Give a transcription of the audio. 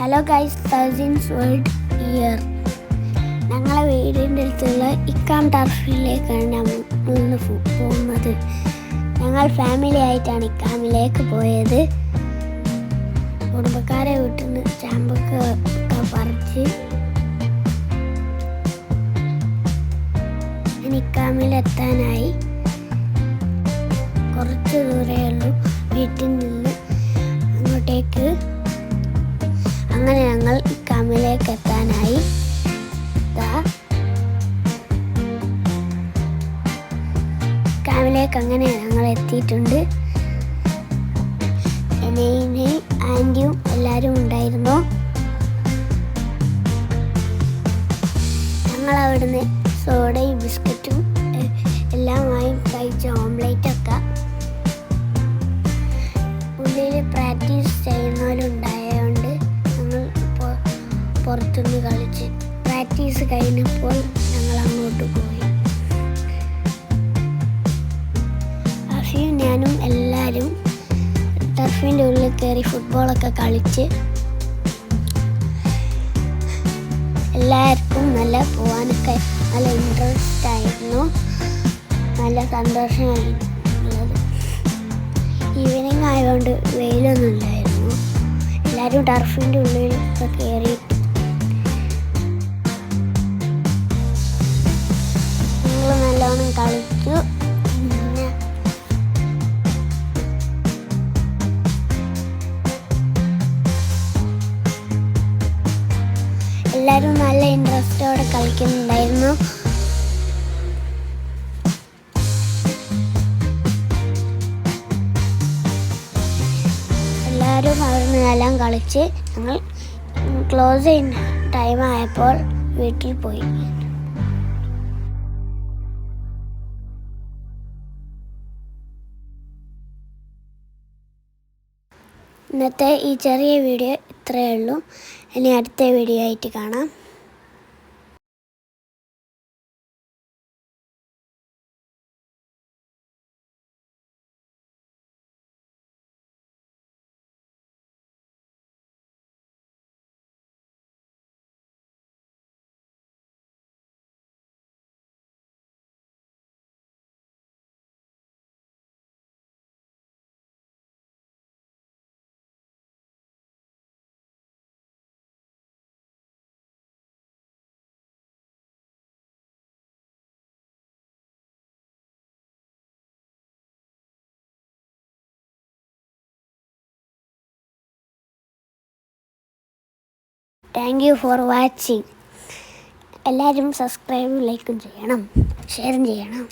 Hello guys, cousins world year. ഞങ്ങളെ വീടിൻ്റെ അടുത്തുള്ള ഇക്കാം ടർഫിലേക്കാണ് നമ്മൾ ഇന്ന് പോകുന്നത്. ഞങ്ങൾ ഫാമിലി ആയിട്ടാണ് ഇക്കാമിലേക്ക് പോയത്. കുടുംബക്കാരെ വീട്ടിൽ നിന്ന് സ്റ്റാമ്പൊക്കെ പറിച്ച് ഇക്കാമിലെത്താനായി. കുറച്ച് ദൂരമേ ഉള്ളൂ വീട്ടിൽ നിന്ന് അങ്ങോട്ടേക്ക്. അങ്ങനെ ഞങ്ങൾ ഇക്കാമിലേക്ക് എത്താനായി. ഇക്കാമിലേക്ക് അങ്ങനെ ഞങ്ങൾ എത്തിയിട്ടുണ്ട്. എന്നെയും ആൻറ്റിയും എല്ലാവരും ഉണ്ടായിരുന്നു. ഞങ്ങൾ അവിടുന്ന് സോഡയും ബിസ്ക്കറ്റും എല്ലാമായി കഴിച്ച ഓംലേറ്റൊക്കെ. ഉള്ളിൽ പ്രാക്ടീസ് ചെയ്യുന്നവരുണ്ടായതുകൊണ്ട് ഞങ്ങൾ പുറത്തുനിന്ന് കളിച്ച് പ്രാക്ടീസ് കഴിഞ്ഞപ്പോൾ ഞങ്ങൾ അങ്ങോട്ട് പോയി. അഫിയും ഞാനും എല്ലാവരും ടർഫിൻ്റെ ഉള്ളിൽ കയറി ഫുട്ബോളൊക്കെ കളിച്ച് എല്ലാവർക്കും പോകാനൊക്കെ നല്ല ഇൻട്രസ്റ്റ് ആയിരുന്നു, നല്ല സന്തോഷമായിരുന്നത്. ഈവനിങ് ആയതുകൊണ്ട് വെയിലൊന്നും ഇല്ലായിരുന്നു. എല്ലാവരും ടർഫിൻ്റെ ഉള്ളിലൊക്കെ കയറി ഞങ്ങൾ നല്ലോണം കളിച്ചു. എല്ലാവരും നല്ല ഇൻട്രസ്റ്റോടെ കളിക്കുന്നുണ്ടായിരുന്നു. എല്ലാവരും അവിടുന്ന് എല്ലാം കളിച്ച് ഞങ്ങൾ ക്ലോസ് ചെയ്യുന്ന ടൈം ആയപ്പോൾ വീട്ടിൽ പോയി. ഇന്നത്തെ ഈ ചെറിയ വീഡിയോ ഇത്രയേ ഉള്ളൂ. ഇനി അടുത്ത വീഡിയോ ആയിട്ട് കാണാം. Thank you for watching. എല്ലാവരും സബ്സ്ക്രൈബും ലൈക്കും ചെയ്യണം, ഷെയറും ചെയ്യണം.